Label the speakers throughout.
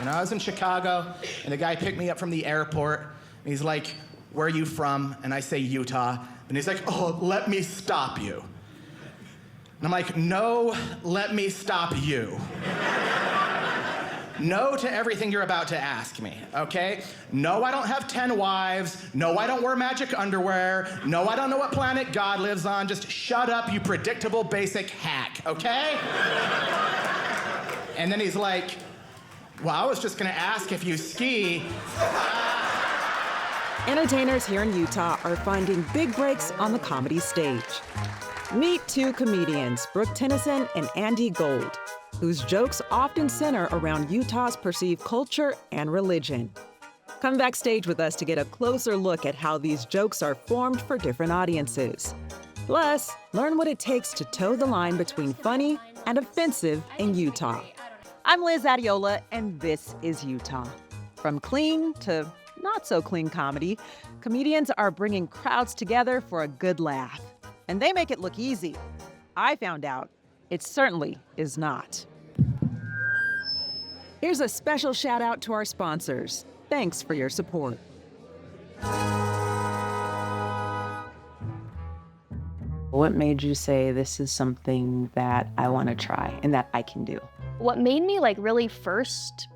Speaker 1: I was in Chicago, and the guy picked me up from the airport, and he's like, "Where are you from?" And I say, "Utah." And he's like, "Oh, let me stop you." And I'm like, "No, let me stop you." No to everything you're about to ask me, okay? No, I don't have 10 wives. No, I don't wear magic underwear. No, I don't know what planet God lives on. Just shut up, you predictable basic hack, okay? And then he's like, "Well, I was just gonna ask if you ski."
Speaker 2: Entertainers here in Utah are finding big breaks on the comedy stage. Meet two comedians, Brooke Tennyson and Andy Gold, whose jokes often center around Utah's perceived culture and religion. Come backstage with us to get a closer look at how these jokes are formed for different audiences. Plus, learn what it takes to toe the line between funny and offensive in Utah. I'm Liz Adiola, and this is Utah. From clean to not so clean comedy, comedians are bringing crowds together for a good laugh. And they make it look easy. I found out it certainly is not. Here's a special shout out to our sponsors. Thanks for your support. What made you say this is something that I want to try and that I can do?
Speaker 3: What made me really first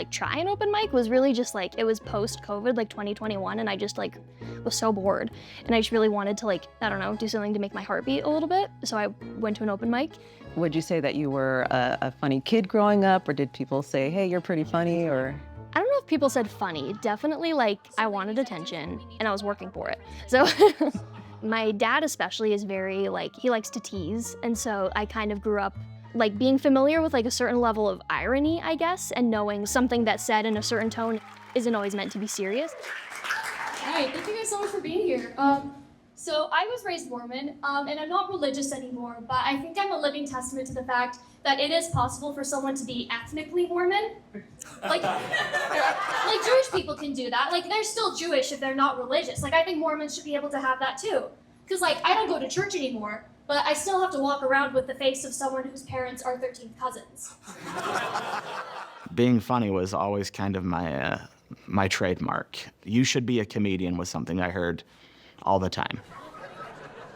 Speaker 3: try an open mic was really just it was post-COVID, 2021, and I just was so bored. And I just really wanted to I don't know, do something to make my heart beat a little bit. So I went to an open mic.
Speaker 2: Would you say that you were a funny kid growing up, or did people say, "Hey, you're pretty funny," or?
Speaker 3: I don't know if people said funny. Definitely I wanted attention and I was working for it. So my dad especially is very he likes to tease. And so I kind of grew up being familiar with a certain level of irony, I guess, and knowing something that's said in a certain tone isn't always meant to be serious.
Speaker 4: Hi, thank you guys so much for being here. So I was raised Mormon, and I'm not religious anymore, but I think I'm a living testament to the fact that it is possible for someone to be ethnically Mormon. Like Jewish people can do that. They're still Jewish if they're not religious. I think Mormons should be able to have that too. Because I don't go to church anymore, but I still have to walk around with the face of someone whose parents are 13th cousins.
Speaker 5: Being funny was always kind of my trademark. You should be a comedian was something I heard all the time.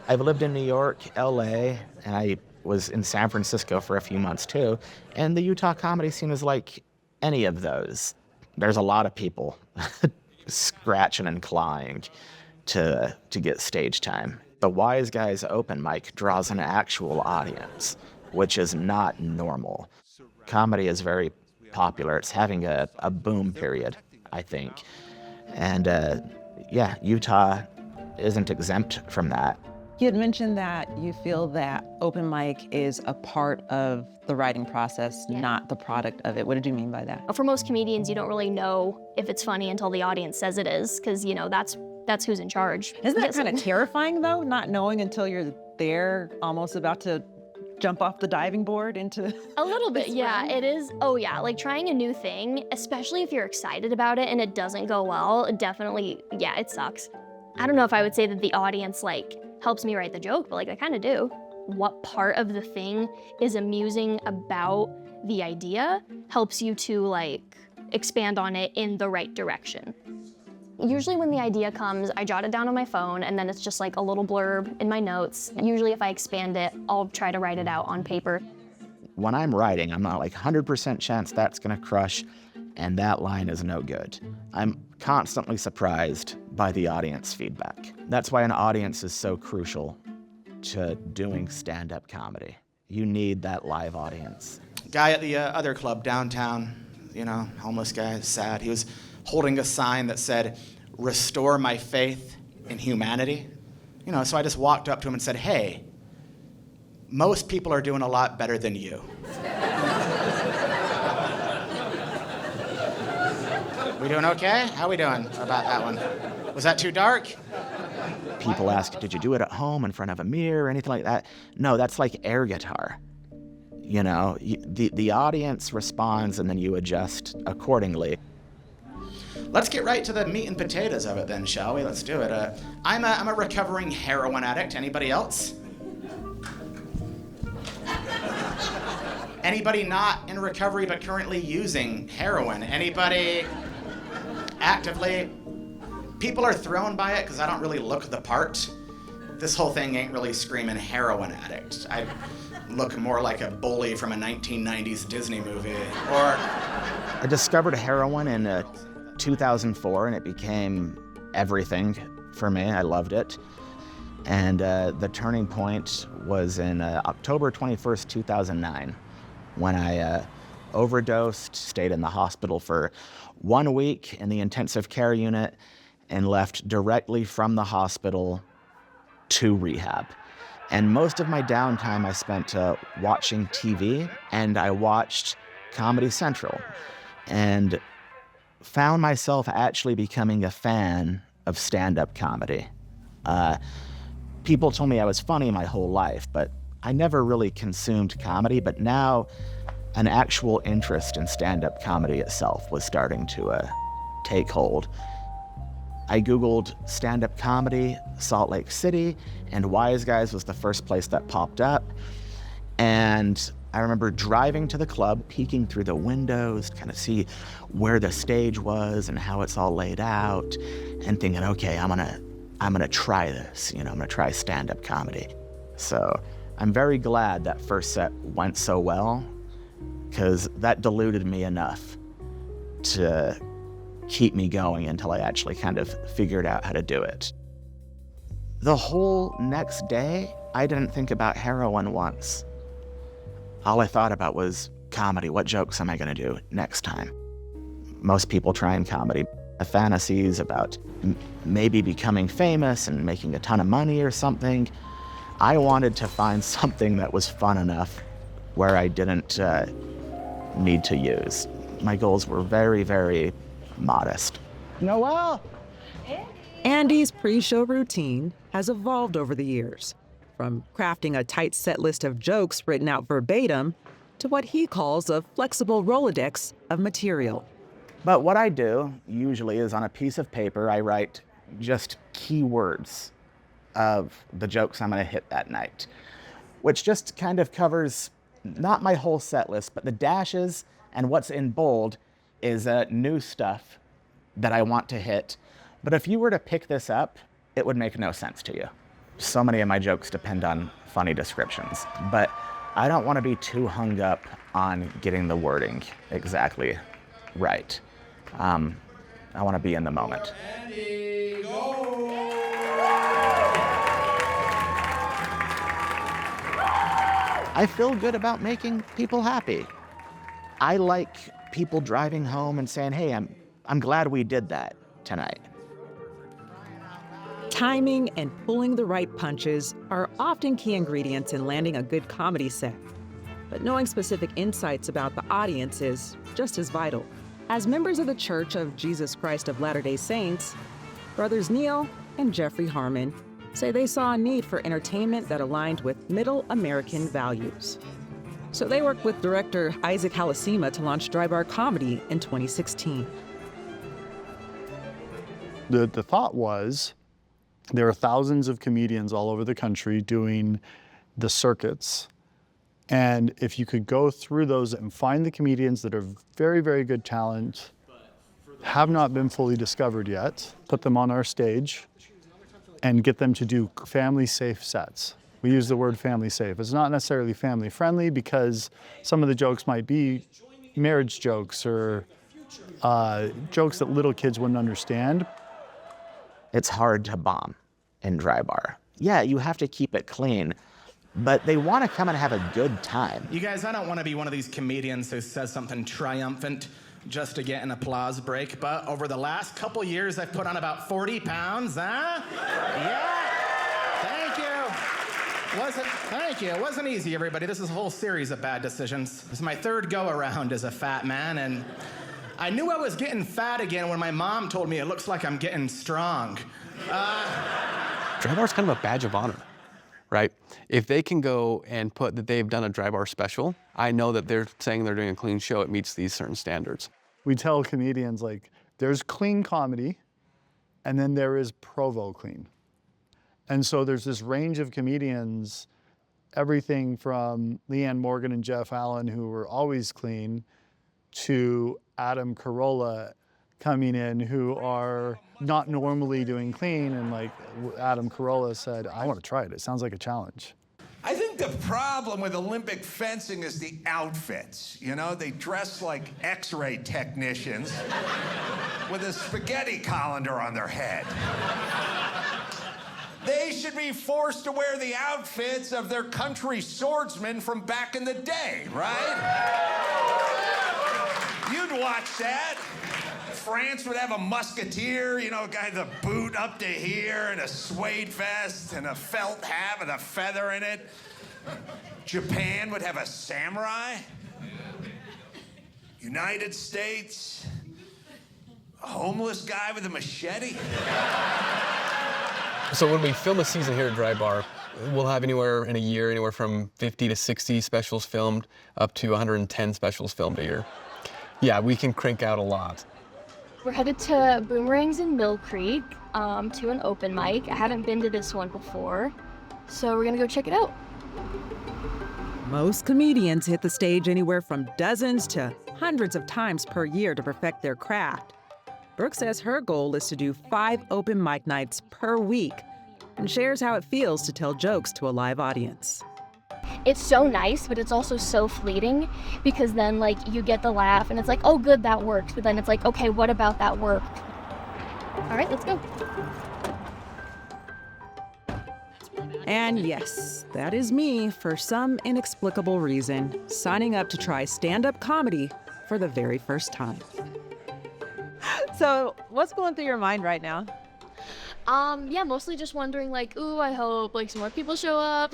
Speaker 5: I've lived in New York, LA, and I was in San Francisco for a few months too, and the Utah comedy scene is like any of those. There's a lot of people scratching and clawing to get stage time. The Wise Guys open mic draws an actual audience, which is not normal. Comedy is very popular. It's having a boom period, I think. And Utah isn't exempt from that.
Speaker 2: You had mentioned that you feel that open mic is a part of the writing process, not the product of it. What did you mean by that?
Speaker 3: For most comedians, you don't really know if it's funny until the audience says it is, because, that's who's in charge.
Speaker 2: Isn't that kind of terrifying, though, not knowing until you're there, almost about to jump off the diving board into
Speaker 3: a little bit, yeah, it is. Oh, yeah, trying a new thing, especially if you're excited about it and it doesn't go well, definitely, yeah, it sucks. I don't know if I would say that the audience, helps me write the joke, but, I kind of do. What part of the thing is amusing about the idea helps you to, expand on it in the right direction. Usually when the idea comes, I jot it down on my phone, and then it's just a little blurb in my notes. Usually if I expand it, I'll try to write it out on paper.
Speaker 5: When I'm writing, I'm not 100% chance that's gonna crush, and that line is no good. I'm constantly surprised by the audience feedback. That's why an audience is so crucial to doing stand-up comedy. You need that live audience.
Speaker 1: Guy at the other club downtown, homeless guy, sad. He was holding a sign that said, "Restore my faith in humanity." So I just walked up to him and said, "Hey, most people are doing a lot better than you." We doing okay? How we doing about that one? Was that too dark?
Speaker 5: People ask, did you do it at home in front of a mirror or anything like that? No, that's like air guitar. The audience responds and then you adjust accordingly.
Speaker 1: Let's get right to the meat and potatoes of it then, shall we? Let's do it. I'm a recovering heroin addict. Anybody else? Anybody not in recovery but currently using heroin? Anybody actively? People are thrown by it because I don't really look the part. This whole thing ain't really screaming heroin addict. I look more like a bully from a 1990s Disney movie. Or
Speaker 5: I discovered heroin in 2004, and it became everything for me. I loved it. And the turning point was in October 21st, 2009, when I overdosed, stayed in the hospital for 1 week in the intensive care unit, and left directly from the hospital to rehab. And most of my downtime I spent watching TV, and I watched Comedy Central, and found myself actually becoming a fan of stand-up comedy. People told me I was funny my whole life, but I never really consumed comedy. But now an actual interest in stand-up comedy itself was starting to take hold. I Googled stand-up comedy, Salt Lake City, and Wise Guys was the first place that popped up. And I remember driving to the club, peeking through the windows to kind of see where the stage was and how it's all laid out, and thinking, okay, I'm gonna try this, I'm gonna try stand-up comedy. So I'm very glad that first set went so well, because that diluted me enough to keep me going until I actually kind of figured out how to do it. The whole next day, I didn't think about heroin once. All I thought about was comedy. What jokes am I gonna do next time? Most people try in comedy. Fantasies about maybe becoming famous and making a ton of money or something. I wanted to find something that was fun enough where I didn't need to use. My goals were very, very modest.
Speaker 1: Noelle!
Speaker 2: Andy's pre-show routine has evolved over the years, from crafting a tight set list of jokes written out verbatim to what he calls a flexible Rolodex of material.
Speaker 5: But what I do usually is on a piece of paper, I write just keywords of the jokes I'm gonna hit that night, which just kind of covers not my whole set list, but the dashes, and what's in bold is new stuff that I want to hit. But if you were to pick this up, it would make no sense to you. So many of my jokes depend on funny descriptions, but I don't want to be too hung up on getting the wording exactly right. I want to be in the moment.
Speaker 6: Andy, go!
Speaker 5: I feel good about making people happy. I like people driving home and saying, hey, I'm glad we did that tonight.
Speaker 2: Timing and pulling the right punches are often key ingredients in landing a good comedy set. But knowing specific insights about the audience is just as vital. As members of the Church of Jesus Christ of Latter-day Saints, Brothers Neil and Jeffrey Harmon say they saw a need for entertainment that aligned with Middle American values. So they worked with director Isaac Halasima to launch Dry Bar Comedy in 2016.
Speaker 7: The thought was, there are thousands of comedians all over the country doing the circuits. And if you could go through those and find the comedians that are very, very good talent, have not been fully discovered yet, put them on our stage and get them to do family-safe sets. We use the word family safe. It's not necessarily family friendly because some of the jokes might be marriage jokes or jokes that little kids wouldn't understand.
Speaker 5: It's hard to bomb in Dry Bar. Yeah, you have to keep it clean, but they want to come and have a good time.
Speaker 1: You guys, I don't want to be one of these comedians who says something triumphant just to get an applause break, but over the last couple years, I've put on about 40 pounds, huh? Yeah, thank you. Thank you. It wasn't easy, everybody. This is a whole series of bad decisions. This is my third go-around as a fat man, and I knew I was getting fat again when my mom told me it looks like I'm getting strong.
Speaker 8: Dry Bar's kind of a badge of honor, right? If they can go and put that they've done a Dry Bar special, I know that they're saying they're doing a clean show, it meets these certain standards.
Speaker 7: We tell comedians, like, there's clean comedy, and then there is provo clean. And so there's this range of comedians, everything from Leanne Morgan and Jeff Allen, who were always clean, to Adam Carolla coming in, who are not normally doing clean. And like Adam Carolla said, I want to try it. It sounds like a challenge.
Speaker 6: I think the problem with Olympic fencing is the outfits. You know, they dress like X-ray technicians with a spaghetti colander on their head. They should be forced to wear the outfits of their country swordsmen from back in the day, right? You'd watch that. France would have a musketeer, you know, a guy with a boot up to here and a suede vest and a felt hat with a feather in it. Japan would have a samurai. United States, a homeless guy with a machete.
Speaker 8: So when we film a season here at Dry Bar, we'll have anywhere in a year, anywhere from 50 to 60 specials filmed, up to 110 specials filmed a year. Yeah, we can crank out a lot.
Speaker 3: We're headed to Boomerangs in Mill Creek to an open mic. I haven't been to this one before, so we're gonna go check it out.
Speaker 2: Most comedians hit the stage anywhere from dozens to hundreds of times per year to perfect their craft. Brooke says her goal is to do 5 open mic nights per week and shares how it feels to tell jokes to a live audience.
Speaker 3: It's so nice, but it's also so fleeting because then like you get the laugh and it's like, oh good, that worked. But then it's like, okay, what about that worked? All right, let's go.
Speaker 2: And yes, that is me for some inexplicable reason, signing up to try stand-up comedy for the very first time.
Speaker 9: So what's going through your mind right now?
Speaker 3: Yeah, mostly just wondering like, ooh, I hope like some more people show up,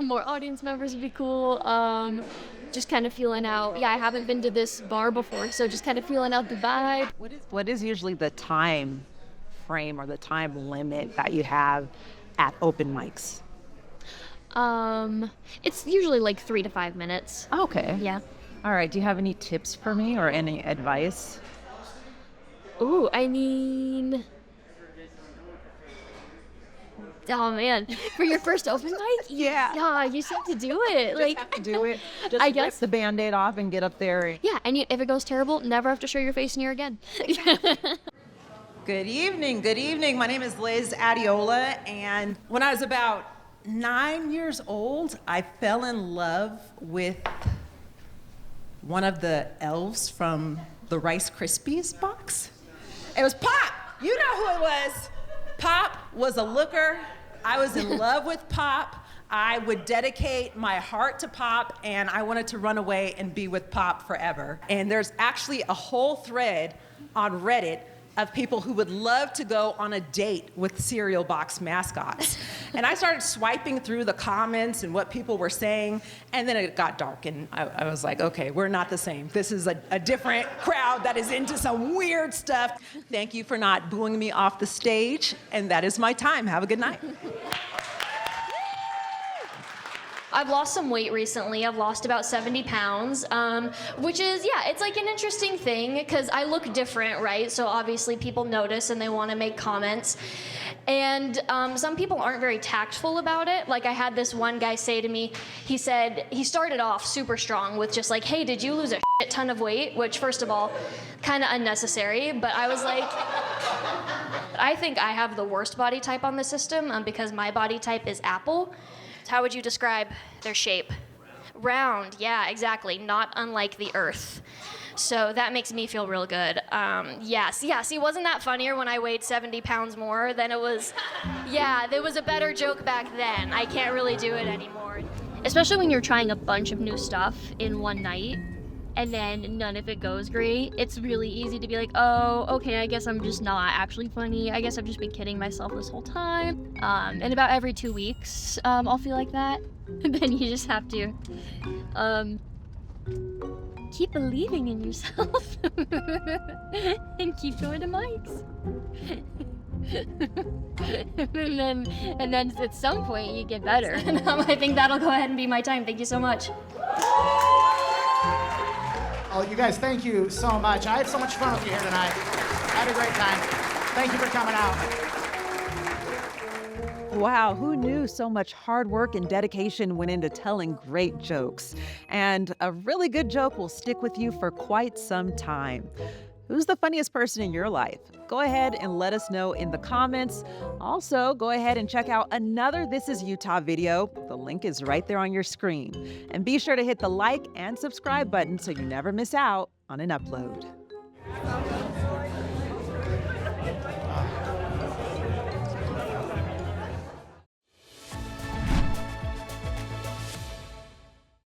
Speaker 3: more audience members would be cool. Just kind of feeling out. Yeah, I haven't been to this bar before, so just kind of feeling out the vibe.
Speaker 9: What is usually the time frame or the time limit that you have at open mics?
Speaker 3: It's usually like 3 to 5 minutes.
Speaker 9: Okay.
Speaker 3: Yeah.
Speaker 9: All right. Do you have any tips for me or any advice?
Speaker 3: Ooh, I mean, oh man, for your first open mic? Yeah, you just have to do it.
Speaker 9: Just have to do it. Just
Speaker 3: I guess
Speaker 9: rip the Band-Aid off and get up there.
Speaker 3: Yeah, and if it goes terrible, never have to show your face in here again.
Speaker 10: Good evening, good evening. My name is Liz Adiola, and when I was about 9 years old, I fell in love with one of the elves from the Rice Krispies box. It was Pop. You know who it was. Pop was a looker. I was in love with Pop. I would dedicate my heart to Pop, and I wanted to run away and be with Pop forever. And there's actually a whole thread on Reddit of people who would love to go on a date with cereal box mascots. And I started swiping through the comments and what people were saying, and then it got dark, and I was like, okay, we're not the same. This is a different crowd that is into some weird stuff. Thank you for not booing me off the stage, and that is my time. Have a good night.
Speaker 3: I've lost some weight recently. I've lost about 70 pounds, which is, yeah, it's like an interesting thing because I look different, right? So obviously people notice and they want to make comments. And some people aren't very tactful about it. Like I had this one guy say to me, he said, he started off super strong with just like, hey, did you lose a shit ton of weight? Which first of all, kind of unnecessary, but I was like, I think I have the worst body type on the system because my body type is apple. How would you describe their shape? Round, yeah, exactly. Not unlike the Earth. So that makes me feel real good. See, wasn't that funnier when I weighed 70 pounds more than it was? Yeah, there was a better joke back then. I can't really do it anymore. Especially when you're trying a bunch of new stuff in one night and then none of it goes great. It's really easy to be like, oh, okay, I guess I'm just not actually funny. I guess I've just been kidding myself this whole time. And about every 2 weeks, I'll feel like that. And then you just have to keep believing in yourself and keep going to mics. and then at some point you get better. And I think that'll go ahead and be my time. Thank you so much.
Speaker 1: Oh, you guys, thank you so much. I had so much fun with you here tonight. I had a great time. Thank you for coming out.
Speaker 2: Wow, who knew so much hard work and dedication went into telling great jokes? And a really good joke will stick with you for quite some time. Who's the funniest person in your life? Go ahead and let us know in the comments. Also, go ahead and check out another This Is Utah video. The link is right there on your screen. And be sure to hit the like and subscribe button so you never miss out on an upload.